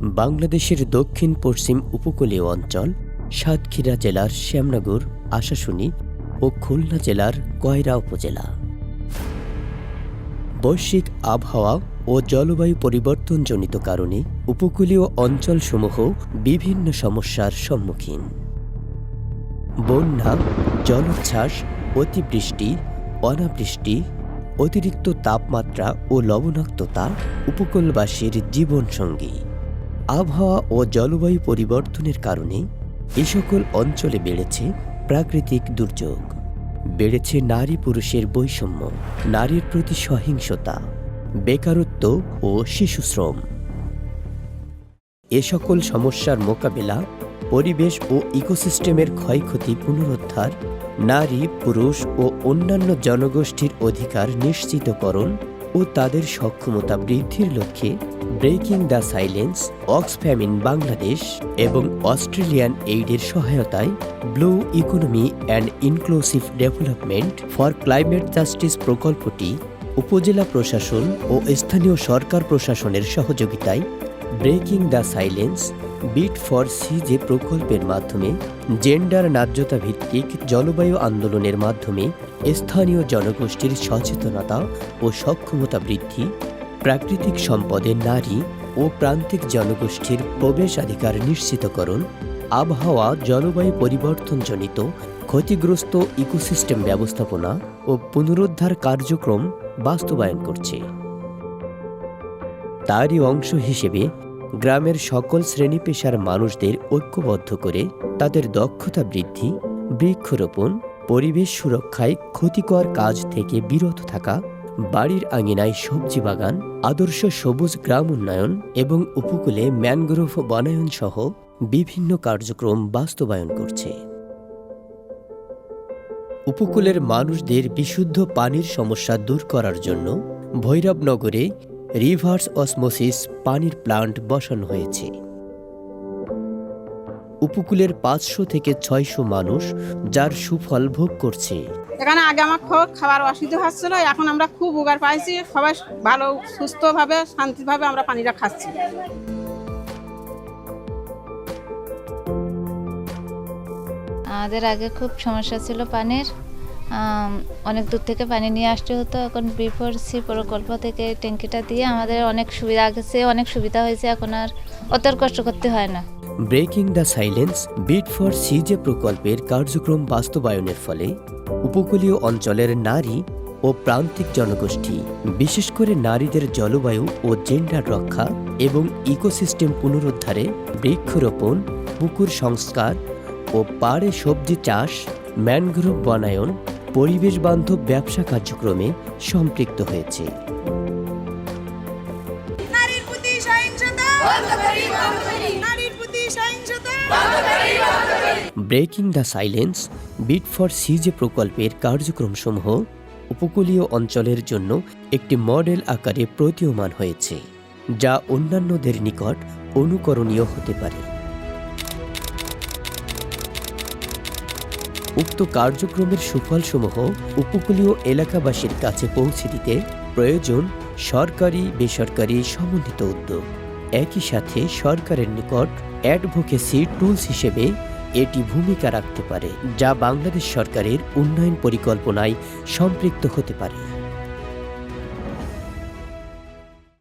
বাংলাদেশের দক্ষিণ পশ্চিম উপকূলীয় অঞ্চল সাতক্ষীরা জেলার শ্যামনগর, আশাশুনি ও খুলনা জেলার কয়রা উপজেলা। বৈশ্বিক আবহাওয়া ও জলবায়ু পরিবর্তনজনিত কারণে উপকূলীয় অঞ্চলসমূহ বিভিন্ন সমস্যার সম্মুখীন। বন্যা, জলোচ্ছ্বাস, অতিবৃষ্টি, অনাবৃষ্টি, অতিরিক্ত তাপমাত্রা ও লবণাক্ততা উপকূলবাসীর জীবনসঙ্গী। আবহাওয়া ও জলবায়ু পরিবর্তনের কারণে এ সকল অঞ্চলে বেড়েছে প্রাকৃতিক দুর্যোগ, বেড়েছে নারী পুরুষের বৈষম্য, নারীর প্রতি সহিংসতা, বেকারত্ব ও শিশুশ্রম। এ সকল সমস্যার মোকাবেলা, পরিবেশ ও ইকোসিস্টেমের ক্ষয়ক্ষতি পুনরুদ্ধার, নারী, পুরুষ ও অন্যান্য জনগোষ্ঠীর অধিকার নিশ্চিতকরণ ও তাদের সক্ষমতা বৃদ্ধির লক্ষ্যে breaking the silence, Oxfam Bangladesh এবং অস্ট্রেলিয়ান এইডের সহায়তায় blue economy and inclusive development for climate justice প্রকল্পটি উপজেলা প্রশাসন ও স্থানীয় সরকার প্রশাসনের সহযোগিতায় breaking the silence, BIT for CJ প্রকল্পের মাধ্যমে জেন্ডার ন্যায্যতা ভিত্তিক জলবায়ু আন্দোলনের মাধ্যমে স্থানীয় জনগোষ্ঠীর সচেতনতা ও সক্ষমতা বৃদ্ধি, প্রাকৃতিক সম্পদে নারী ও প্রান্তিক জনগোষ্ঠীর প্রবেশাধিকার নিশ্চিতকরণ, আবহাওয়া জলবায়ু পরিবর্তনজনিত ক্ষতিগ্রস্ত ইকোসিস্টেম ব্যবস্থাপনা ও পুনরুদ্ধার কার্যক্রম বাস্তবায়ন করছে। তারই অংশ হিসেবে গ্রামের সকল শ্রেণী পেশার মানুষদের ঐক্যবদ্ধ করে তাদের দক্ষতা বৃদ্ধি, বৃক্ষরোপণ, পরিবেশ সুরক্ষায় ক্ষতিকর কাজ থেকে বিরত থাকা, বাড়ির আঙিনায় সবজি বাগান, আদর্শ সবুজ গ্রাম উন্নয়ন এবং উপকূলে ম্যানগ্রোভ বনায়ন সহ বিভিন্ন কার্যক্রম বাস্তবায়ন করছে। উপকূলের মানুষদের বিশুদ্ধ পানির সমস্যা দূর করার জন্য ভৈরবনগরে রিভার্স অসমোসিস পানির প্লান্ট বসানো হয়েছে। উপকূলের 500 থেকে 600 মানুষ যার সুফল ভোগ করছে। এখানে আগে আমার খাবার অসুবিধা হচ্ছিল, এখন আমরা খুব উপকার পাইছি। সবাই ভালো সুস্থভাবে শান্তিভাবে আমরা পানিটা খাচ্ছি। আমাদের আগে খুব সমস্যা ছিল পানির, অনেক দূর থেকে পানি নিয়ে আসতে হতো। এখন B4C প্রকল্প থেকে ট্যাঙ্কিটা দিয়ে আমাদের অনেক সুবিধা গেছে, অনেক সুবিধা হয়েছে। এখন আর অত কষ্ট করতে হয় না। Breaking the silence, BIT for CJ প্রকল্পের কার্যক্রম বাস্তবায়নের ফলে উপকূলীয় অঞ্চলের নারী ও প্রান্তিক জনগোষ্ঠী, বিশেষ করে নারীদের জলবায়ু ও জেন্ডার রক্ষা এবং ইকোসিস্টেম পুনরুদ্ধারে বৃক্ষরোপণ, পুকুর সংস্কার ও পাড়ে সবজি চাষ, ম্যানগ্রোভ বনায়ন, পরিবেশ বান্ধব ব্যবসা কার্যক্রমে সম্পৃক্ত হয়েছে। Breaking the silence, BIT for CJ প্রকল্পের কার্যক্রমসমূহ উপকূলীয় অঞ্চলের জন্য একটি মডেল আকারে প্রতীয়মান হয়েছে, যা অন্যান্যদের নিকট অনুকরণীয় হতে পারে। উক্ত কার্যক্রমের সুফলসমূহ উপকূলীয় এলাকাবাসীর কাছে পৌঁছে দিতে প্রয়োজন সরকারি বেসরকারি সমন্বিত উদ্যোগ। একই সাথে সরকারের নিকট অ্যাডভোকেসি টুলস হিসেবে এটি ভূমিকা রাখতে পারে, যা বাংলাদেশ সরকারের উন্নয়ন পরিকল্পনায় সম্পৃক্ত হতে পারে।